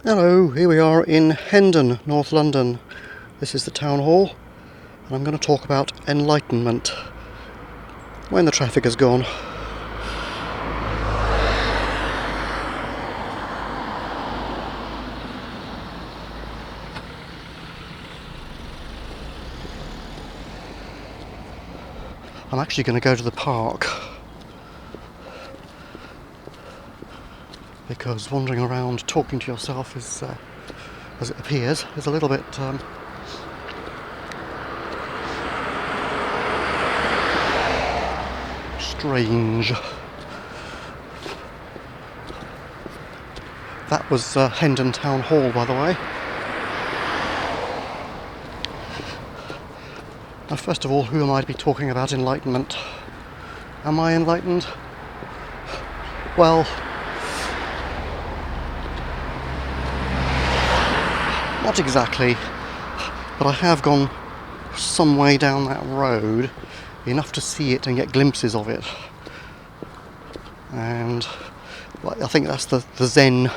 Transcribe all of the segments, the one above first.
Hello, here we are in Hendon, North London. This is the town hall, and I'm going to talk about enlightenment when the traffic has gone. I'm actually going to go to the park because wandering around talking to yourself is, as it appears, is a little bit strange. That was Hendon Town Hall, by the way. Now, first of all, who am I to be talking about enlightenment? Am I enlightened? Well, not exactly, but I have gone some way down that road, enough to see it and get glimpses of it. And I think that's the Zen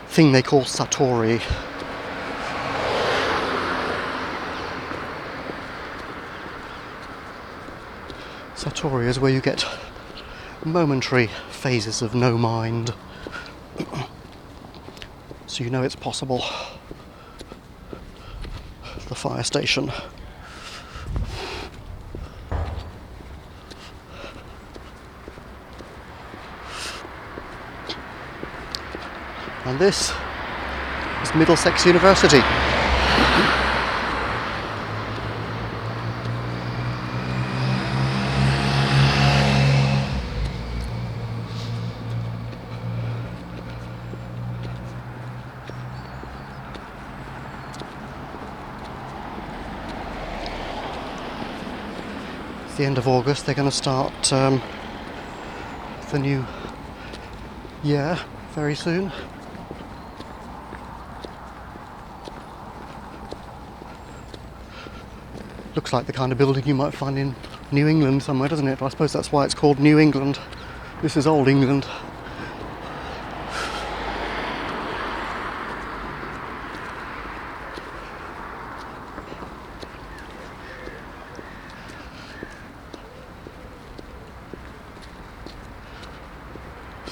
thing they call Satori. Satori is where you get momentary phases of no mind. So you know it's possible. The fire station. And this is Middlesex University. The end of August, they're going to start the new year very soon. Looks like the kind of building you might find in New England somewhere, doesn't it? But I suppose that's why it's called New England. This is Old England.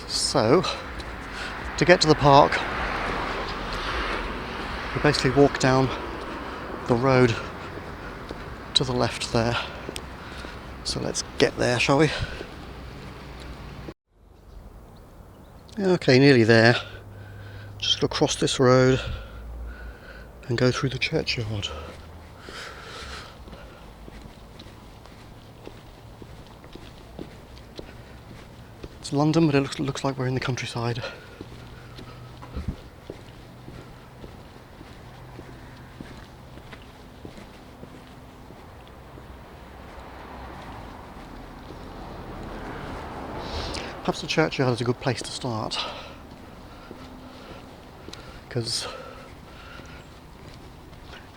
So, to get to the park, you basically walk down the road to the left there. So let's get there, shall we? Okay, nearly there. Just go across this road and go through the churchyard. It's London, but it looks like we're in the countryside. Perhaps the churchyard is a good place to start, because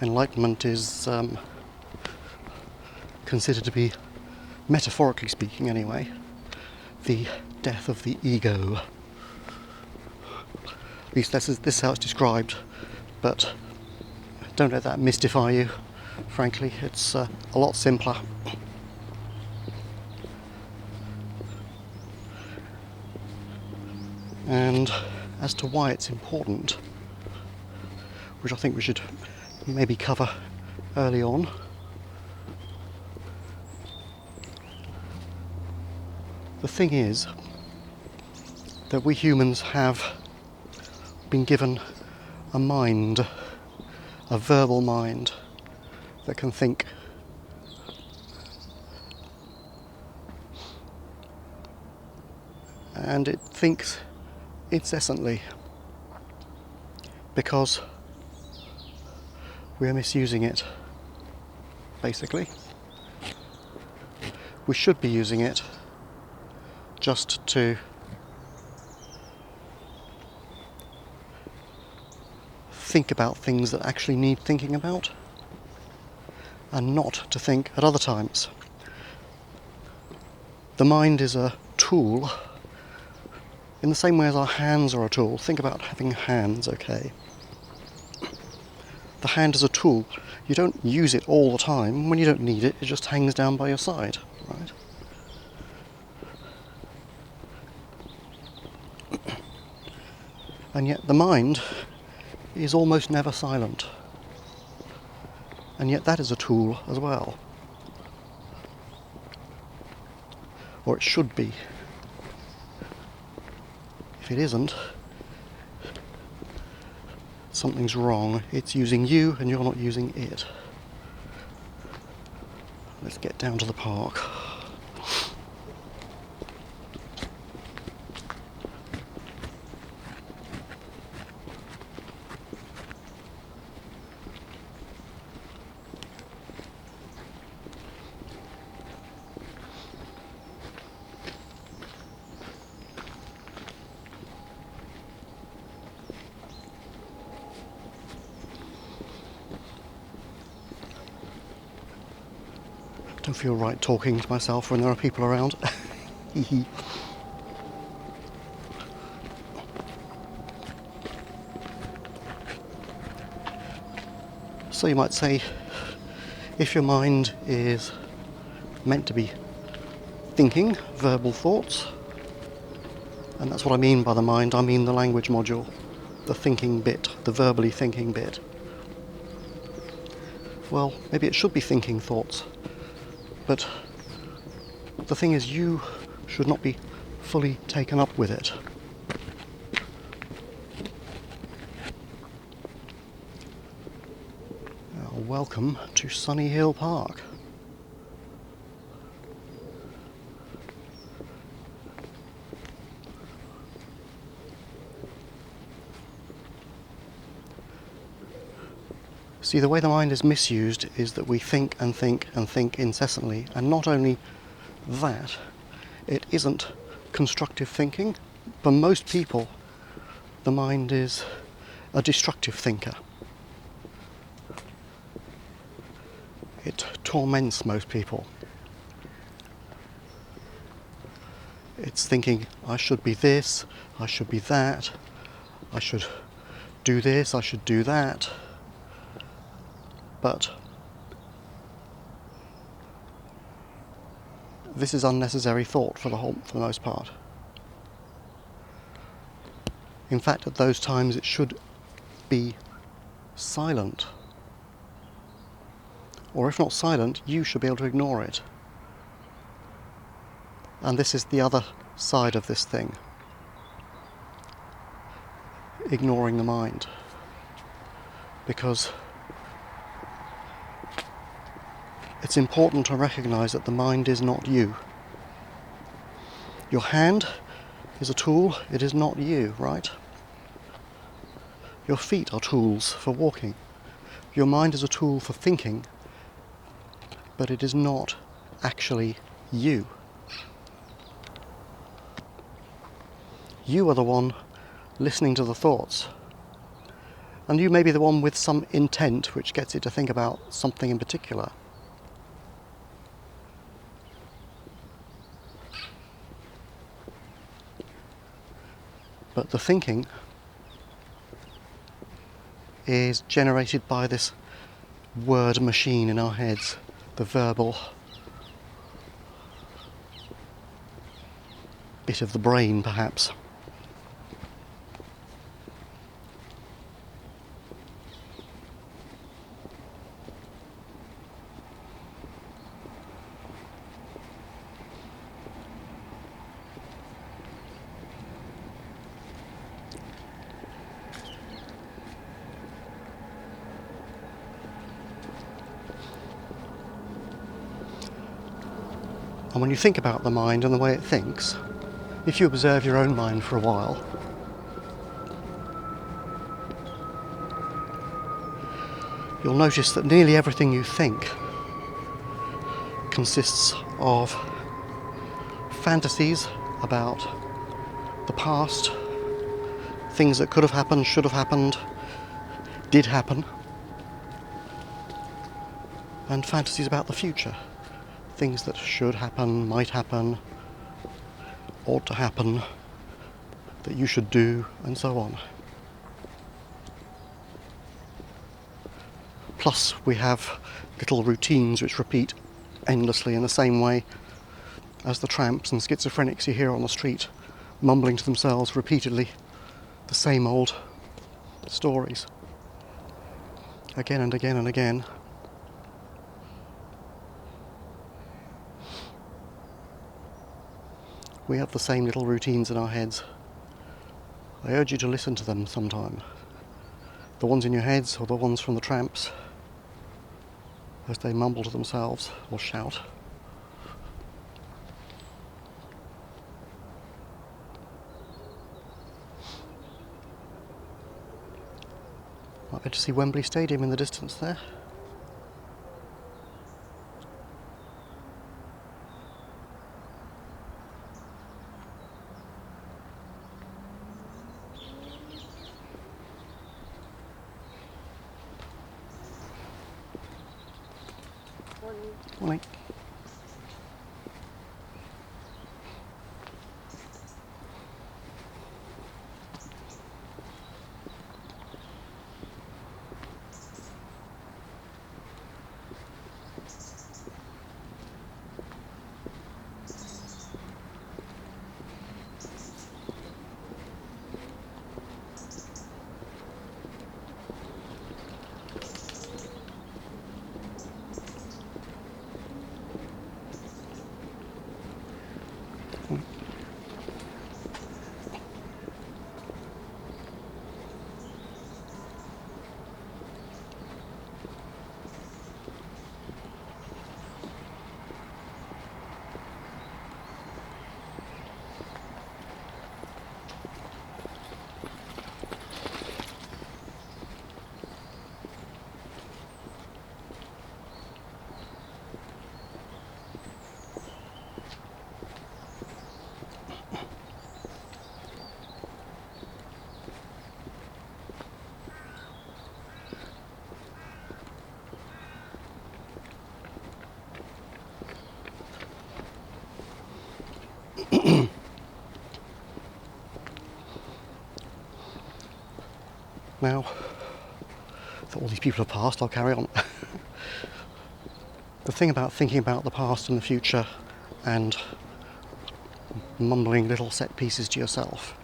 enlightenment is considered to be, metaphorically speaking anyway, the death of the ego. At least this is how it's described, but don't let that mystify you. Frankly, it's a lot simpler. And as to why it's important, which I think we should maybe cover early on, the thing is that we humans have been given a mind, a verbal mind that can think. And it thinks incessantly because we are misusing it, basically. We should be using it just to think about things that actually need thinking about, and not to think at other times. The mind is a tool In the same way as our hands are a tool, think about having hands, okay? The hand is a tool. You don't use it all the time. When you don't need it, it just hangs down by your side, right? And yet the mind is almost never silent. And yet that is a tool as well. Or it should be. If it isn't, something's wrong. It's using you and you're not using it. Let's get down to the park. Don't feel right talking to myself when there are people around. So you might say, if your mind is meant to be thinking, verbal thoughts, and that's what I mean by the mind, I mean the language module, the thinking bit, the verbally thinking bit. Well, maybe it should be thinking thoughts. But the thing is, you should not be fully taken up with it. Welcome to Sunny Hill Park. See, the way the mind is misused is that we think and think and think incessantly, and not only that, it isn't constructive thinking. For most people, the mind is a destructive thinker. It torments most people. It's thinking, I should be this, I should be that, I should do this, I should do that. But this is unnecessary thought for the most part. In fact, at those times it should be silent. Or if not silent, you should be able to ignore it. And this is the other side of this thing. Ignoring the mind. Because it's important to recognize that the mind is not you. Your hand is a tool, it is not you, right? Your feet are tools for walking. Your mind is a tool for thinking, but it is not actually you. You are the one listening to the thoughts. And you may be the one with some intent which gets it to think about something in particular. But the thinking is generated by this word machine in our heads, the verbal bit of the brain, perhaps. And when you think about the mind and the way it thinks, if you observe your own mind for a while, you'll notice that nearly everything you think consists of fantasies about the past, things that could have happened, should have happened, did happen, and fantasies about the future. Things that should happen, might happen, ought to happen, that you should do, and so on. Plus we have little routines which repeat endlessly in the same way as the tramps and schizophrenics you hear on the street, mumbling to themselves repeatedly the same old stories, again and again and again. We have the same little routines in our heads. I urge you to listen to them sometime. The ones in your heads or the ones from the tramps, as they mumble to themselves or shout. Might be able to see Wembley Stadium in the distance there. Morning. Now that all these people have passed, I'll carry on. The thing about thinking about the past and the future and mumbling little set pieces to yourself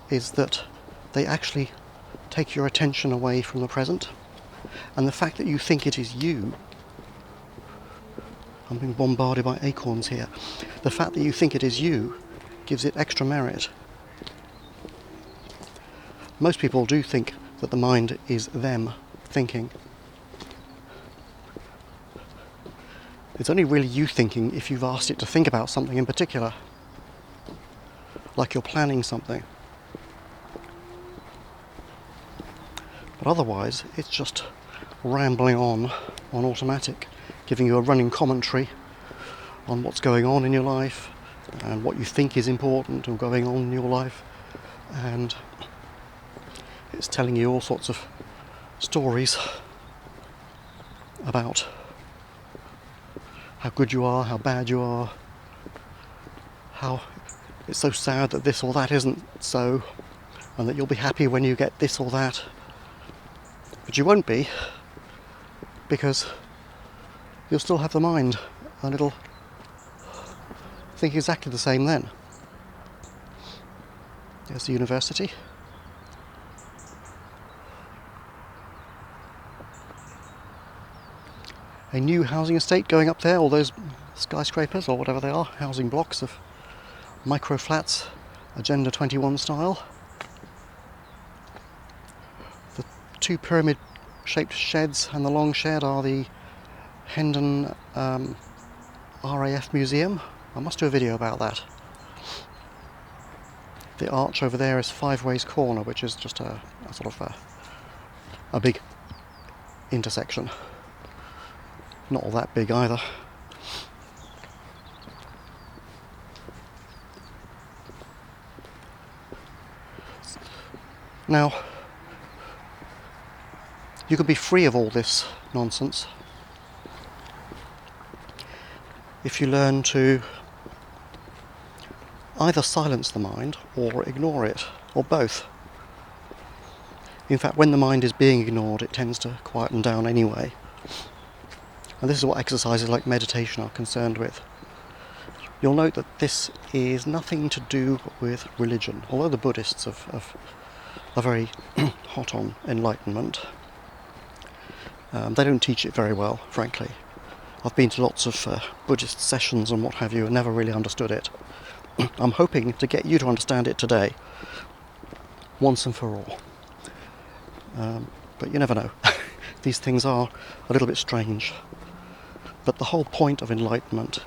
is that they actually take your attention away from the present, and the fact that you think it is you, I'm being bombarded by acorns here, the fact that you think it is you gives it extra merit. Most people do think that the mind is them thinking. It's only really you thinking if you've asked it to think about something in particular, like you're planning something. But otherwise, it's just rambling on automatic, giving you a running commentary on what's going on in your life and what you think is important or going on in your life, and it's telling you all sorts of stories about how good you are, how bad you are, how it's so sad that this or that isn't so, and that you'll be happy when you get this or that. But you won't be, because you'll still have the mind, and it'll think exactly the same then. There's the university. A new housing estate going up there, all those skyscrapers or whatever they are, housing blocks of micro flats, Agenda 21 style. The two pyramid shaped sheds and the long shed are the Hendon RAF Museum. I must do a video about that. The arch over there is Five Ways Corner, which is just a sort of a big intersection. Not all that big either. Now, you could be free of all this nonsense if you learn to either silence the mind or ignore it, or both. In fact, when the mind is being ignored, it tends to quieten down anyway. And this is what exercises like meditation are concerned with. You'll note that this is nothing to do with religion, although the Buddhists are very hot on enlightenment. They don't teach it very well, frankly. I've been to lots of Buddhist sessions and what have you, and never really understood it. I'm hoping to get you to understand it today, once and for all. But you never know. These things are a little bit strange. But the whole point of enlightenment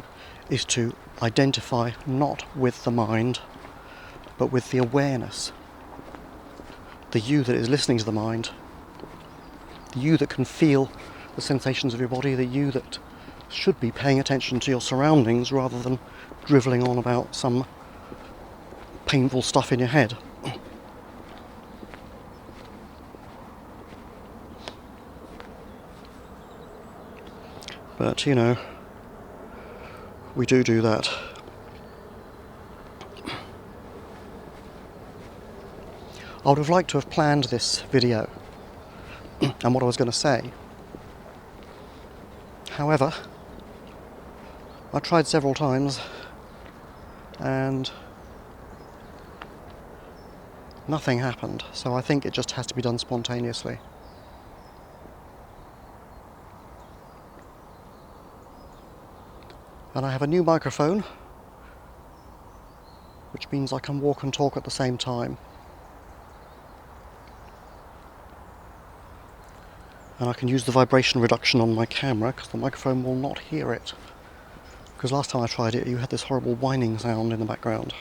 is to identify not with the mind, but with the awareness. The you that is listening to the mind, the you that can feel the sensations of your body, the you that should be paying attention to your surroundings rather than drivelling on about some painful stuff in your head. But, you know, we do that. I would have liked to have planned this video and what I was going to say. However, I tried several times and nothing happened, so I think it just has to be done spontaneously. And I have a new microphone, which means I can walk and talk at the same time. And I can use the vibration reduction on my camera because the microphone will not hear it. Because last time I tried it, you had this horrible whining sound in the background.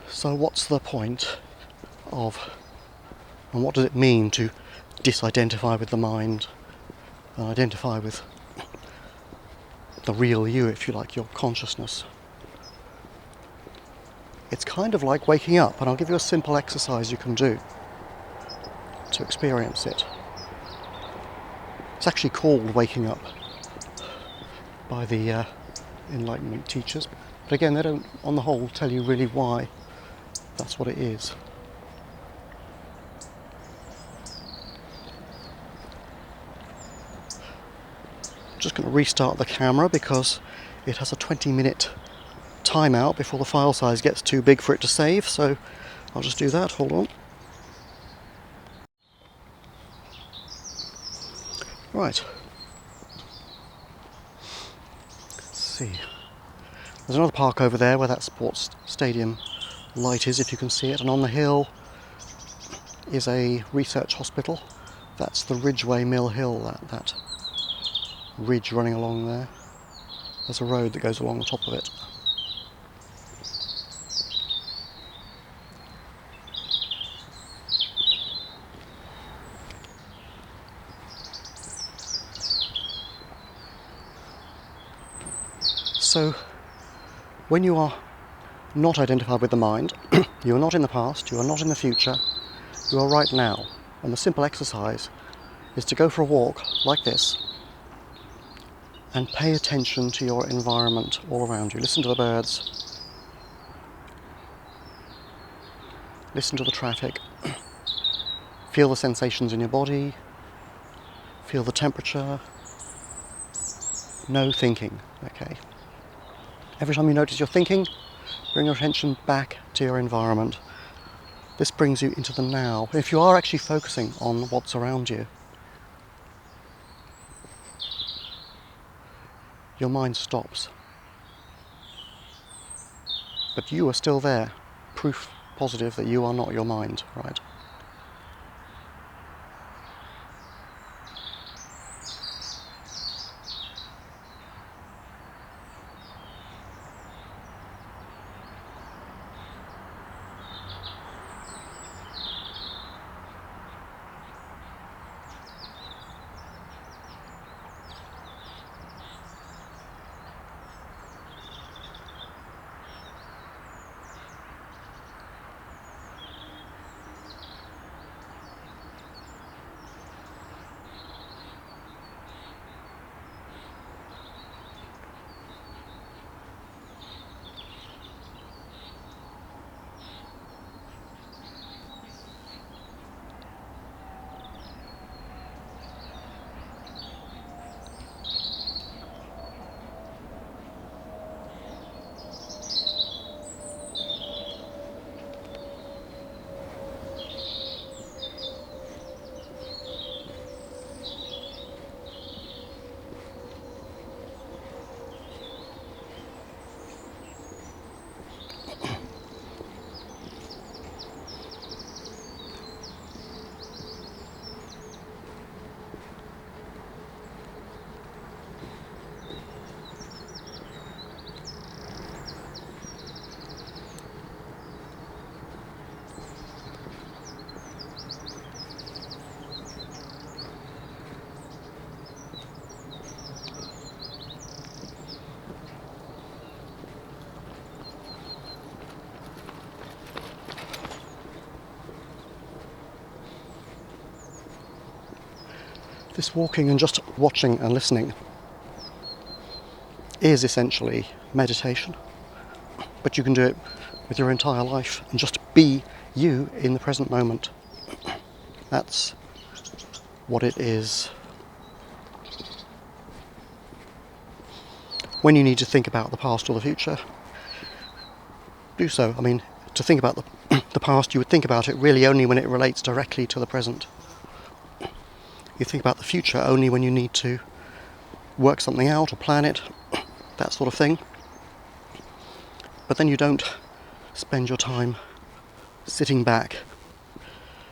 So what's the point of, and what does it mean to disidentify with the mind and identify with the real you, if you like, your consciousness? It's kind of like waking up, and I'll give you a simple exercise you can do to experience it. It's actually called waking up by the Enlightenment teachers, but again, they don't, on the whole, tell you really why that's what it is. I'm just going to restart the camera because it has a 20-minute timeout before the file size gets too big for it to save, so I'll just do that. Hold on. Right. Let's see. There's another park over there where that sports stadium light is, if you can see it, and on the hill is a research hospital. That's the Ridgeway Mill Hill, that ridge running along there. There's a road that goes along the top of it. So, when you are not identified with the mind, you are not in the past, you are not in the future, you are right now. And the simple exercise is to go for a walk like this and pay attention to your environment all around you. Listen to the birds, listen to the traffic, feel the sensations in your body, feel the temperature. No thinking, okay? Every time you notice you're thinking, bring your attention back to your environment. This brings you into the now. If you are actually focusing on what's around you, your mind stops. But you are still there, proof positive that you are not your mind, right? This walking and just watching and listening is essentially meditation, but you can do it with your entire life and just be you in the present moment. That's what it is. When you need to think about the past or the future, do so. I mean, to think about the past, you would think about it really only when it relates directly to the present. You think about the future only when you need to work something out or plan it, that sort of thing. But then you don't spend your time sitting back,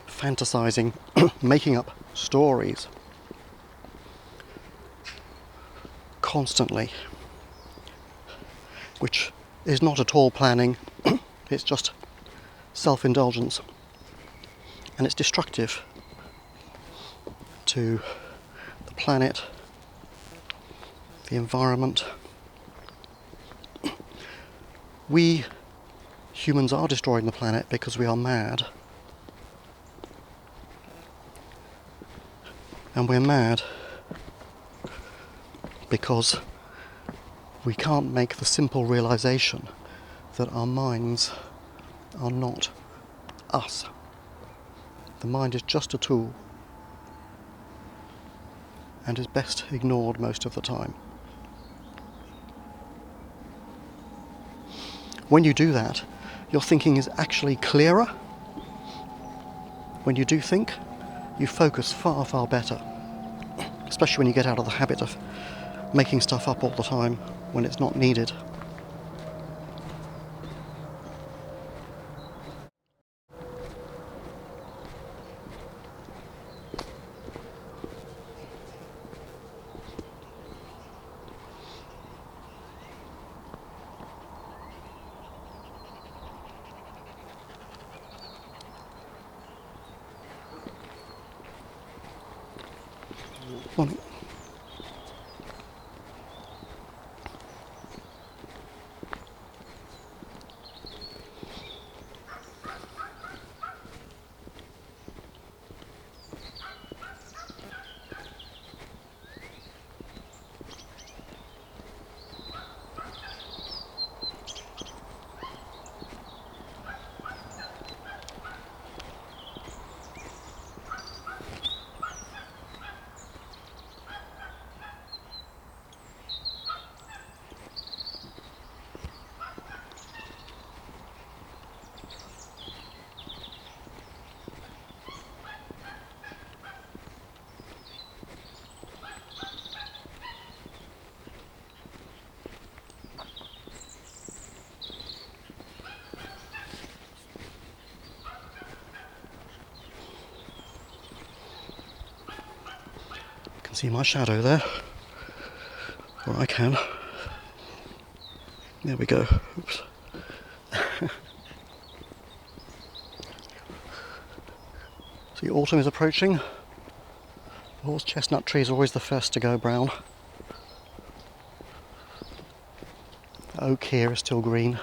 fantasizing, making up stories constantly, which is not at all planning, it's just self-indulgence, and it's destructive to the planet, the environment. We humans are destroying the planet because we are mad, and we're mad because we can't make the simple realization that our minds are not us. The mind is just a tool and is best ignored most of the time. When you do that, your thinking is actually clearer. When you do think, you focus far, far better, especially when you get out of the habit of making stuff up all the time when it's not needed. Morning. See my shadow there? Or I can. There we go. Oops. See, autumn is approaching. The horse chestnut tree is always the first to go brown. The oak here is still green.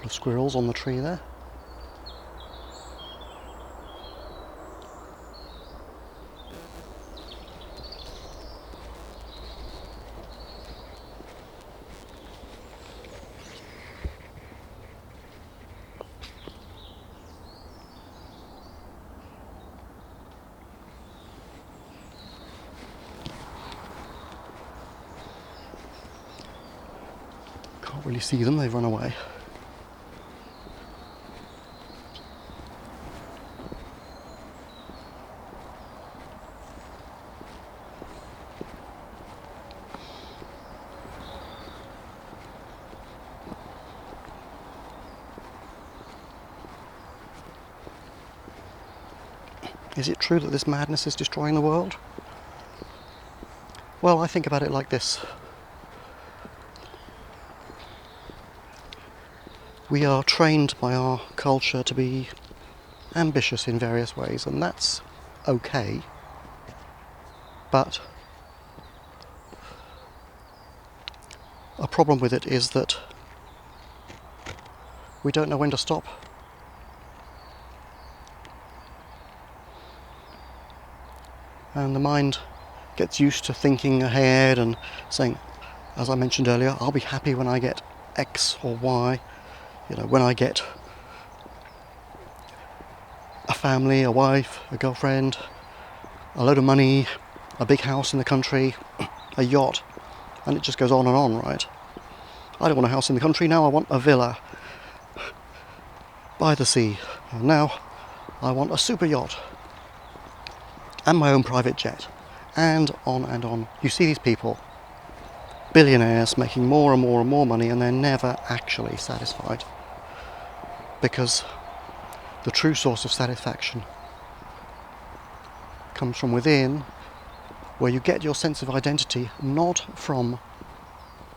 Of squirrels on the tree there. Can't really see them, they've run away. Is it true that this madness is destroying the world? Well, I think about it like this. We are trained by our culture to be ambitious in various ways, and that's okay. But a problem with it is that we don't know when to stop. And the mind gets used to thinking ahead and saying, as I mentioned earlier, I'll be happy when I get X or Y, when I get a family, a wife, a girlfriend, a load of money, a big house in the country, a yacht, and it just goes on and on, right? I don't want a house in the country, now I want a villa by the sea, and now I want a super yacht and my own private jet, and on and on. You see these people, billionaires, making more and more and more money, and they're never actually satisfied, because the true source of satisfaction comes from within, where you get your sense of identity not from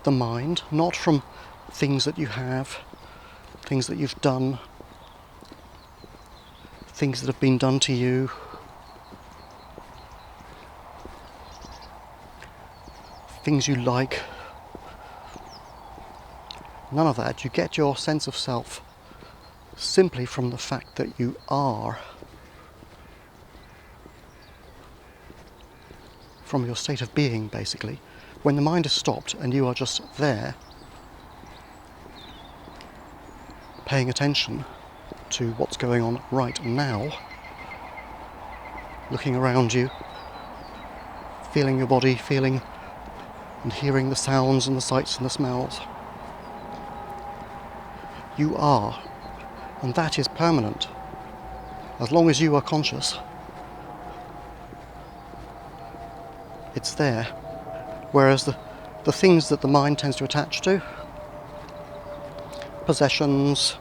the mind, not from things that you have, things that you've done, things that have been done to you, things you like. None of that. You get your sense of self simply from the fact that you are, from your state of being, basically. When the mind is stopped and you are just there, paying attention to what's going on right now, looking around you, feeling your body, feeling and hearing the sounds and the sights and the smells. You are, and that is permanent. As long as you are conscious, it's there. Whereas the things that the mind tends to attach to, possessions,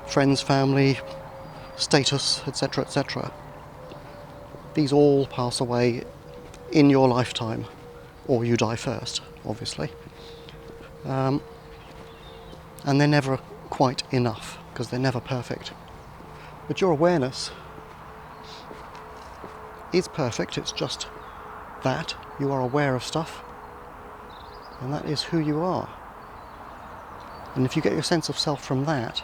friends, family, status, etc., etc., these all pass away in your lifetime, or you die first, obviously. And they're never quite enough, because they're never perfect. But your awareness is perfect. It's just that you are aware of stuff, and that is who you are. And if you get your sense of self from that,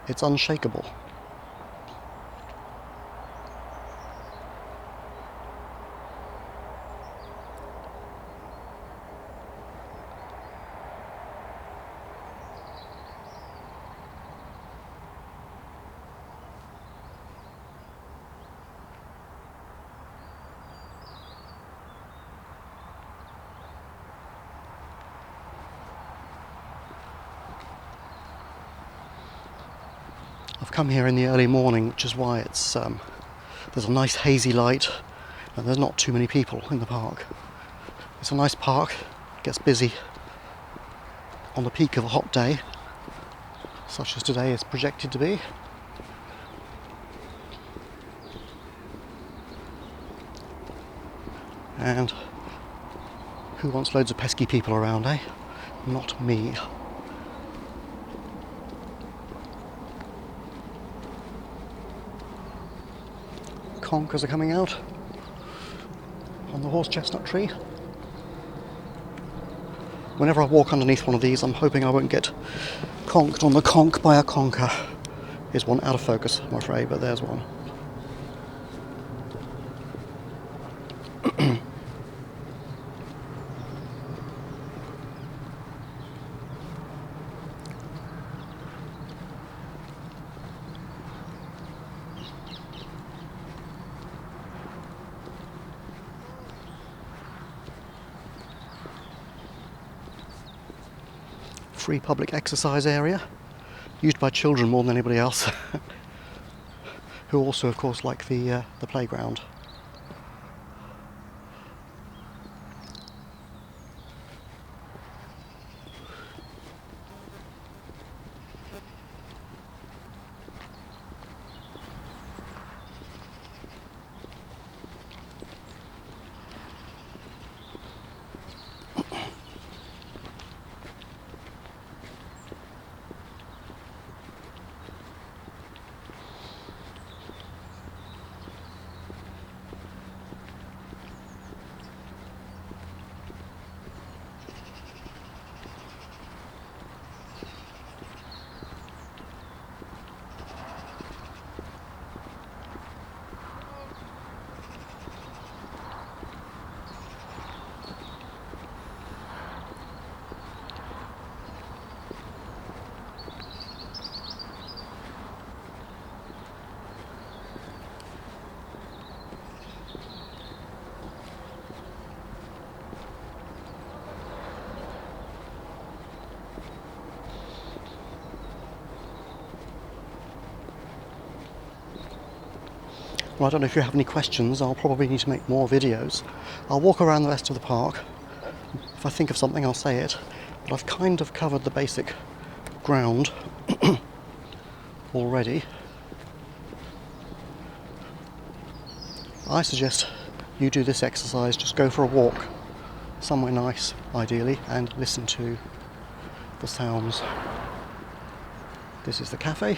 it's unshakable. I've come here in the early morning, which is why it's there's a nice hazy light and there's not too many people in the park. It's a nice park, it gets busy on the peak of a hot day, such as today is projected to be. And who wants loads of pesky people around, eh? Not me. Conkers are coming out on the horse chestnut tree. Whenever I walk underneath one of these, I'm hoping I won't get conked on the conk by a conker. Here's one out of focus, I'm afraid, but there's one. Free public exercise area, used by children more than anybody else, who also, of course, like the playground. Well, I don't know if you have any questions. I'll probably need to make more videos. I'll walk around the rest of the park. If I think of something, I'll say it. But I've kind of covered the basic ground already. I suggest you do this exercise. Just go for a walk somewhere nice, ideally, and listen to the sounds. This is the cafe.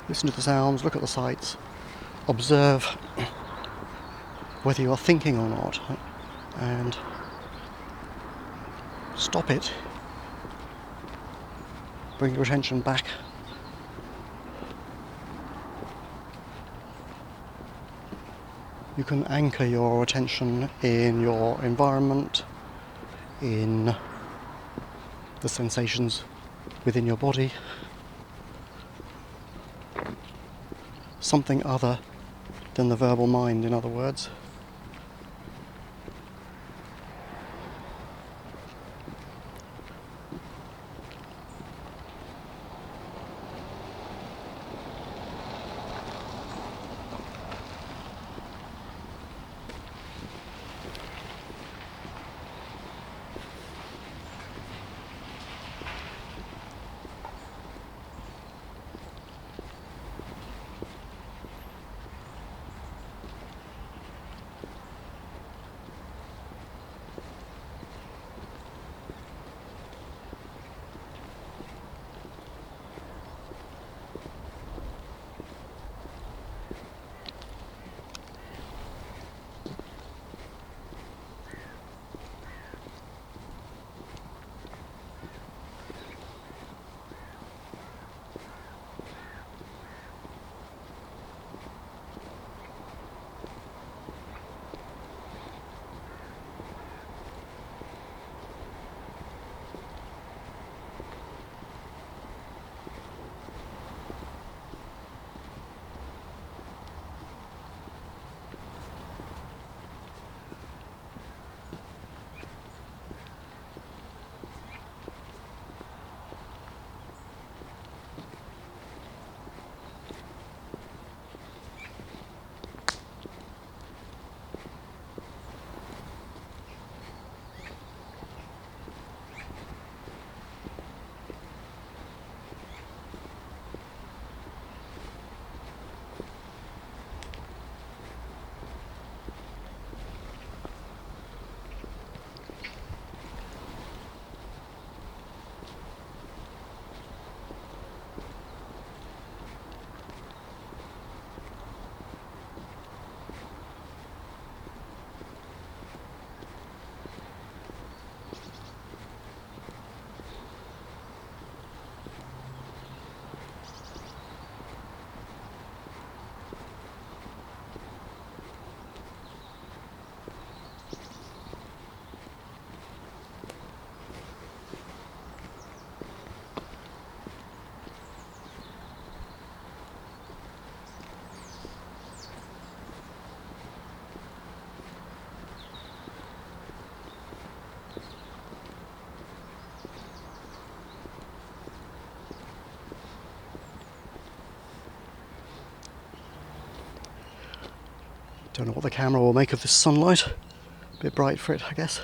Listen to the sounds, look at the sights, observe whether you are thinking or not, and stop it. Bring your attention back. You can anchor your attention in your environment, in the sensations within your body. Something other than the verbal mind, in other words. Don't know what the camera will make of this sunlight. A bit bright for it, I guess.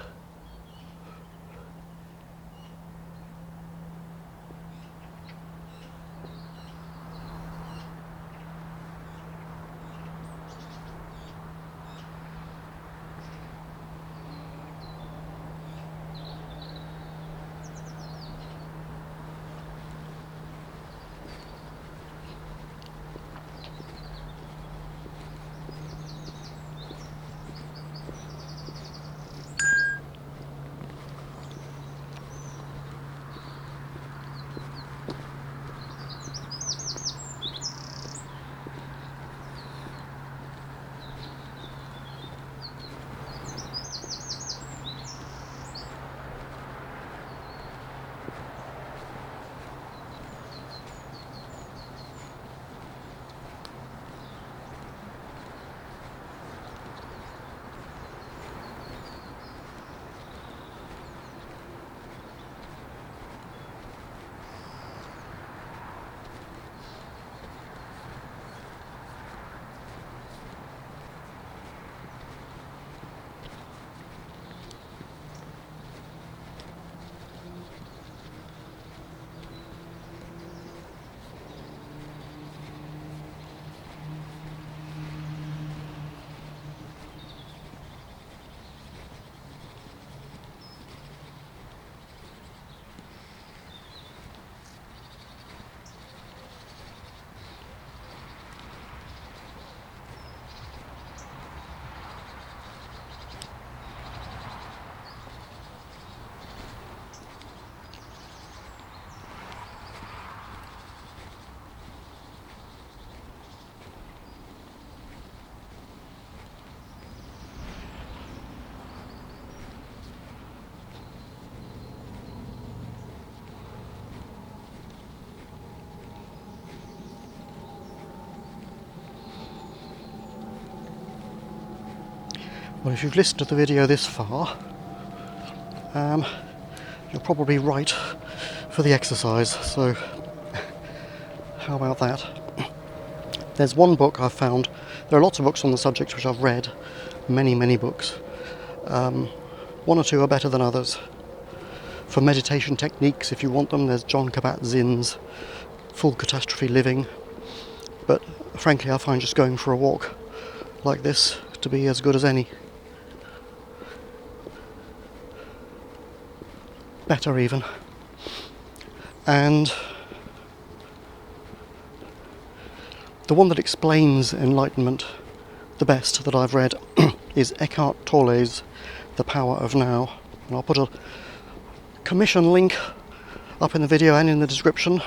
Well, if you've listened to the video this far, you're probably right for the exercise, so how about that? There's one book I've found. There are lots of books on the subject which I've read, many books. One or two are better than others. For meditation techniques, if you want them, there's John Kabat-Zinn's Full Catastrophe Living. But frankly, I find just going for a walk like this to be as good as any. Better even. And the one that explains enlightenment the best that I've read is Eckhart Tolle's The Power of Now. And I'll put a commission link up in the video and in the description,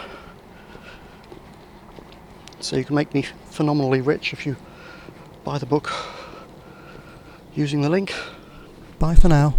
so you can make me phenomenally rich if you buy the book using the link. Bye for now.